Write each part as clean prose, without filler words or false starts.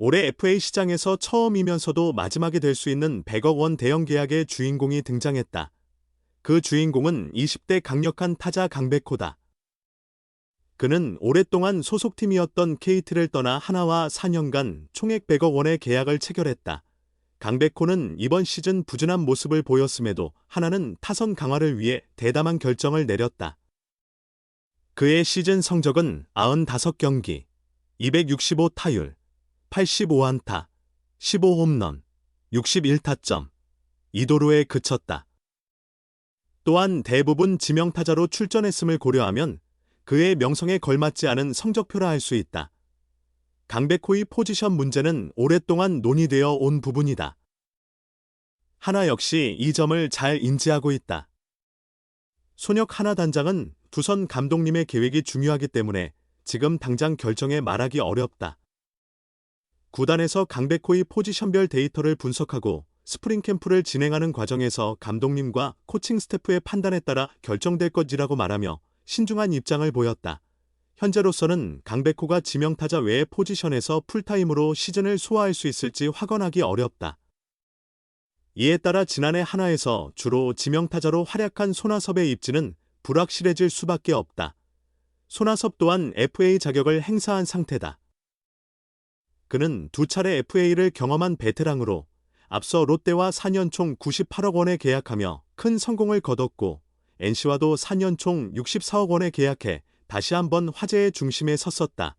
올해 FA 시장에서 처음이면서도 마지막이 될 수 있는 100억 원 대형 계약의 주인공이 등장했다. 그 주인공은 20대 강력한 타자 강백호다. 그는 오랫동안 소속팀이었던 KT를 떠나 하나와 4년간 총액 100억 원의 계약을 체결했다. 강백호는 이번 시즌 부진한 모습을 보였음에도 하나는 타선 강화를 위해 대담한 결정을 내렸다. 그의 시즌 성적은 95경기, 265타율, 85안타, 15홈런, 61타점, 2도루에 그쳤다. 또한 대부분 지명타자로 출전했음을 고려하면 그의 명성에 걸맞지 않은 성적표라 할 수 있다. 강백호의 포지션 문제는 오랫동안 논의되어 온 부분이다. 하나 역시 이 점을 잘 인지하고 있다. 손혁 하나 단장은 두선 감독님의 계획이 중요하기 때문에 지금 당장 결정에 말하기 어렵다. 구단에서 강백호의 포지션별 데이터를 분석하고 스프링 캠프를 진행하는 과정에서 감독님과 코칭 스태프의 판단에 따라 결정될 것이라고 말하며 신중한 입장을 보였다. 현재로서는 강백호가 지명타자 외의 포지션에서 풀타임으로 시즌을 소화할 수 있을지 확언하기 어렵다. 이에 따라 지난해 한화에서 주로 지명타자로 활약한 손아섭의 입지는 불확실해질 수밖에 없다. 손아섭 또한 FA 자격을 행사한 상태다. 그는 두 차례 FA를 경험한 베테랑으로 앞서 롯데와 4년 총 98억 원에 계약하며 큰 성공을 거뒀고 NC와도 4년 총 64억 원에 계약해 다시 한번 화제의 중심에 섰었다.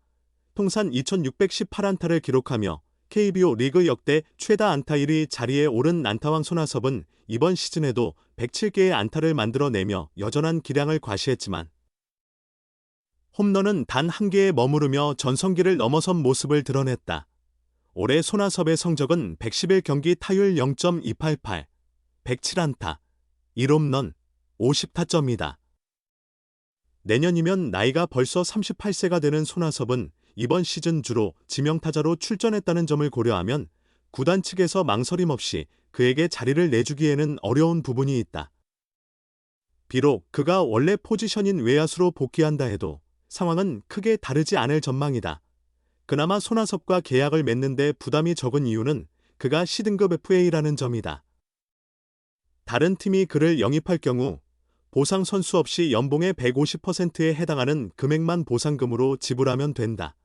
통산 2618안타를 기록하며 KBO 리그 역대 최다 안타 1위 자리에 오른 안타왕 손아섭은 이번 시즌에도 107개의 안타를 만들어내며 여전한 기량을 과시했지만 홈런은 단 한 개에 머무르며 전성기를 넘어선 모습을 드러냈다. 올해 손아섭의 성적은 111경기 타율 0.288, 107안타, 1홈런, 50타점이다. 내년이면 나이가 벌써 38세가 되는 손아섭은 이번 시즌 주로 지명타자로 출전했다는 점을 고려하면 구단 측에서 망설임 없이 그에게 자리를 내주기에는 어려운 부분이 있다. 비록 그가 원래 포지션인 외야수로 복귀한다 해도 상황은 크게 다르지 않을 전망이다. 그나마 손아섭과 계약을 맺는데 부담이 적은 이유는 그가 C등급 FA라는 점이다. 다른 팀이 그를 영입할 경우 보상 선수 없이 연봉의 150%에 해당하는 금액만 보상금으로 지불하면 된다.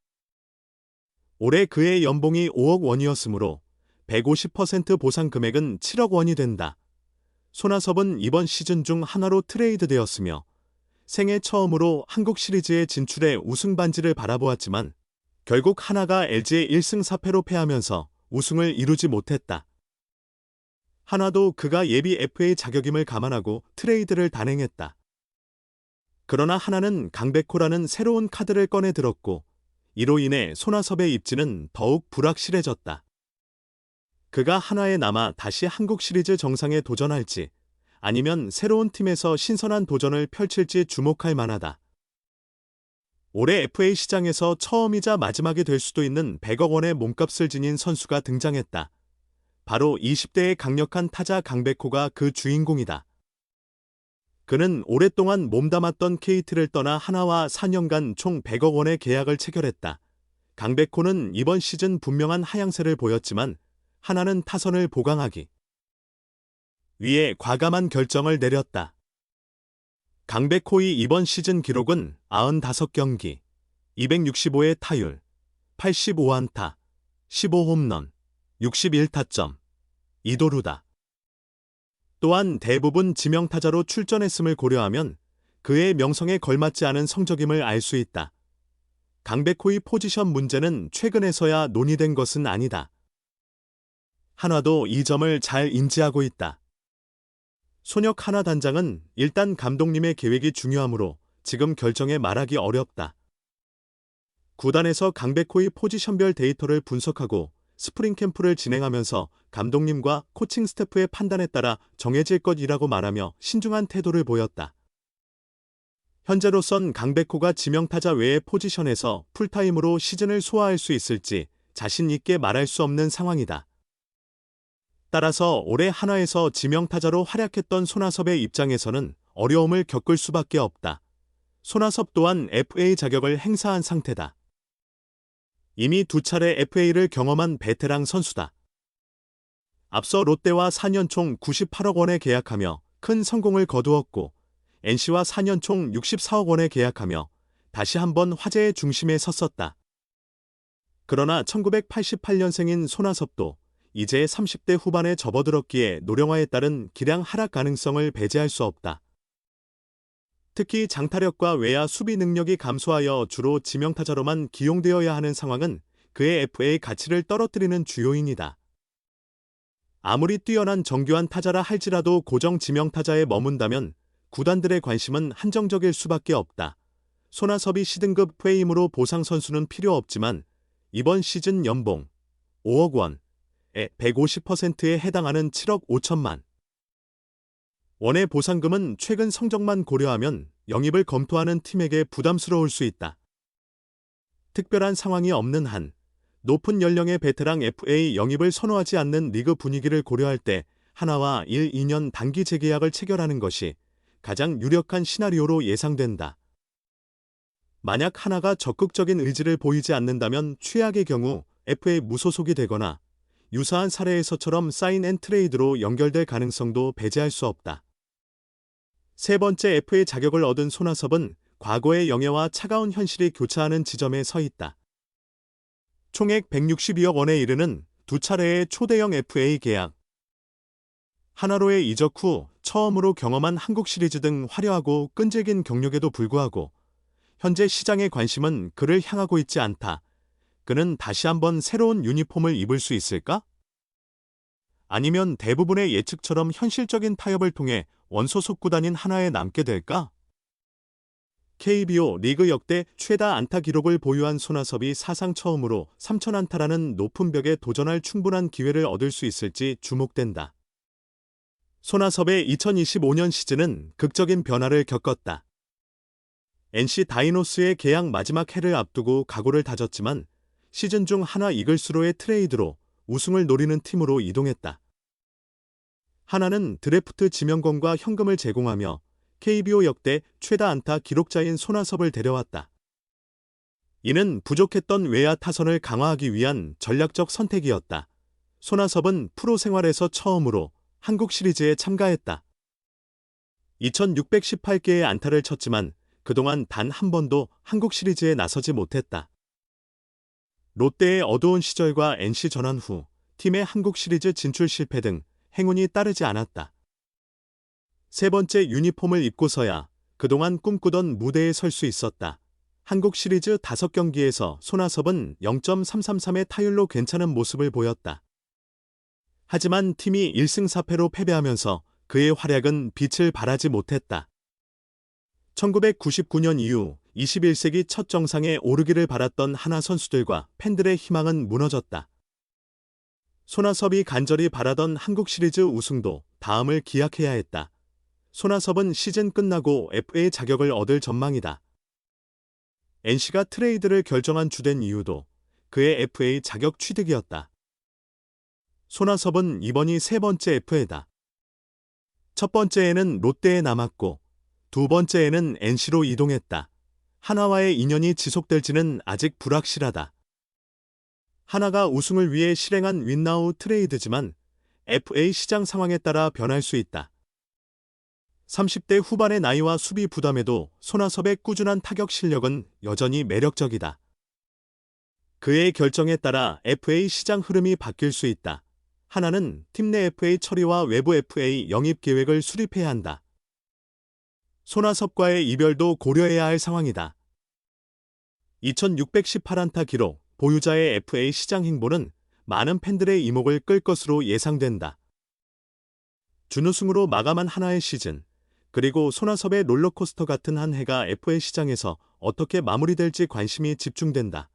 올해 그의 연봉이 5억 원이었으므로 150% 보상 금액은 7억 원이 된다. 손아섭은 이번 시즌 중 한화로 트레이드되었으며 생애 처음으로 한국 시리즈에 진출해 우승 반지를 바라보았지만 결국 한화가 LG에 1승 4패로 패하면서 우승을 이루지 못했다. 한화도 그가 예비 FA 자격임을 감안하고 트레이드를 단행했다. 그러나 한화는 강백호라는 새로운 카드를 꺼내 들었고 이로 인해 손아섭의 입지는 더욱 불확실해졌다. 그가 한화에 남아 다시 한국 시리즈 정상에 도전할지 아니면 새로운 팀에서 신선한 도전을 펼칠지 주목할 만하다. 올해 FA 시장에서 처음이자 마지막이 될 수도 있는 100억 원의 몸값을 지닌 선수가 등장했다. 바로 20대의 강력한 타자 강백호가 그 주인공이다. 그는 오랫동안 몸담았던 KT를 떠나 한화와 4년간 총 100억 원의 계약을 체결했다. 강백호는 이번 시즌 분명한 하향세를 보였지만 한화는 타선을 보강하기 위해 과감한 결정을 내렸다. 강백호의 이번 시즌 기록은 95경기, 265의 타율, 85안타, 15홈런, 61타점, 2도루다. 또한 대부분 지명타자로 출전했음을 고려하면 그의 명성에 걸맞지 않은 성적임을 알 수 있다. 강백호의 포지션 문제는 최근에서야 논의된 것은 아니다. 한화도 이 점을 잘 인지하고 있다. 손혁 하나 단장은 일단 감독님의 계획이 중요하므로 지금 결정에 말하기 어렵다. 구단에서 강백호의 포지션별 데이터를 분석하고 스프링 캠프를 진행하면서 감독님과 코칭 스태프의 판단에 따라 정해질 것이라고 말하며 신중한 태도를 보였다. 현재로선 강백호가 지명타자 외의 포지션에서 풀타임으로 시즌을 소화할 수 있을지 자신 있게 말할 수 없는 상황이다. 따라서 올해 한화에서 지명타자로 활약했던 손아섭의 입장에서는 어려움을 겪을 수밖에 없다. 손아섭 또한 FA 자격을 행사한 상태다. 이미 2차례 FA를 경험한 베테랑 선수다. 앞서 롯데와 4년 총 98억 원에 계약하며 큰 성공을 거두었고 NC와 4년 총 64억 원에 계약하며 다시 한번 화제의 중심에 섰었다. 그러나 1988년생인 손아섭도 이제 30대 후반에 접어들었기에 노령화에 따른 기량 하락 가능성을 배제할 수 없다. 특히 장타력과 외야 수비 능력이 감소하여 주로 지명타자로만 기용되어야 하는 상황은 그의 FA 가치를 떨어뜨리는 주요인이다. 아무리 뛰어난 정교한 타자라 할지라도 고정 지명타자에 머문다면 구단들의 관심은 한정적일 수밖에 없다. 손아섭이 C등급 프레임으로 보상 선수는 필요 없지만 이번 시즌 연봉 5억 원의 150%에 해당하는 7억 5천만 원의 보상금은 최근 성적만 고려하면 영입을 검토하는 팀에게 부담스러울 수 있다. 특별한 상황이 없는 한 높은 연령의 베테랑 FA 영입을 선호하지 않는 리그 분위기를 고려할 때 하나와 1-2년 단기 재계약을 체결하는 것이 가장 유력한 시나리오로 예상된다. 만약 하나가 적극적인 의지를 보이지 않는다면 최악의 경우 FA 무소속이 되거나 유사한 사례에서처럼 사인 앤 트레이드로 연결될 가능성도 배제할 수 없다. 세 번째 FA 자격을 얻은 손아섭은 과거의 영예와 차가운 현실이 교차하는 지점에 서 있다. 총액 162억 원에 이르는 2차례의 초대형 FA 계약. 하나로의 이적 후 처음으로 경험한 한국 시리즈 등 화려하고 끈질긴 경력에도 불구하고 현재 시장의 관심은 그를 향하고 있지 않다. 그는 다시 한번 새로운 유니폼을 입을 수 있을까? 아니면 대부분의 예측처럼 현실적인 타협을 통해 원소속 구단인 하나에 남게 될까? KBO 리그 역대 최다 안타 기록을 보유한 손아섭이 사상 처음으로 3,000안타라는 높은 벽에 도전할 충분한 기회를 얻을 수 있을지 주목된다. 손아섭의 2025년 시즌은 극적인 변화를 겪었다. NC 다이노스의 계약 마지막 해를 앞두고 각오를 다졌지만 시즌 중 하나 이글스로의 트레이드로 우승을 노리는 팀으로 이동했다. 하나는 드래프트 지명권과 현금을 제공하며 KBO 역대 최다 안타 기록자인 손아섭을 데려왔다. 이는 부족했던 외야 타선을 강화하기 위한 전략적 선택이었다. 손아섭은 프로 생활에서 처음으로 한국 시리즈에 참가했다. 2,618개의 안타를 쳤지만 그동안 단 한 번도 한국 시리즈에 나서지 못했다. 롯데의 어두운 시절과 NC 전환 후 팀의 한국 시리즈 진출 실패 등 행운이 따르지 않았다. 세 번째 유니폼을 입고서야 그동안 꿈꾸던 무대에 설 수 있었다. 한국 시리즈 5경기에서 손아섭은 0.333의 타율로 괜찮은 모습을 보였다. 하지만 팀이 1승 4패로 패배하면서 그의 활약은 빛을 발하지 못했다. 1999년 이후 21세기 첫 정상에 오르기를 바랐던 하나 선수들과 팬들의 희망은 무너졌다. 손아섭이 간절히 바라던 한국 시리즈 우승도 다음을 기약해야 했다. 손아섭은 시즌 끝나고 FA 자격을 얻을 전망이다. NC가 트레이드를 결정한 주된 이유도 그의 FA 자격 취득이었다. 손아섭은 이번이 세 번째 FA다. 첫 번째에는 롯데에 남았고 두 번째에는 NC로 이동했다. 하나와의 인연이 지속될지는 아직 불확실하다. 하나가 우승을 위해 실행한 윈나우 트레이드지만 FA 시장 상황에 따라 변할 수 있다. 30대 후반의 나이와 수비 부담에도 손아섭의 꾸준한 타격 실력은 여전히 매력적이다. 그의 결정에 따라 FA 시장 흐름이 바뀔 수 있다. 하나는 팀 내 FA 처리와 외부 FA 영입 계획을 수립해야 한다. 손아섭과의 이별도 고려해야 할 상황이다. 2,618안타 기록, 보유자의 FA 시장 행보는 많은 팬들의 이목을 끌 것으로 예상된다. 준우승으로 마감한 하나의 시즌, 그리고 손아섭의 롤러코스터 같은 한 해가 FA 시장에서 어떻게 마무리될지 관심이 집중된다.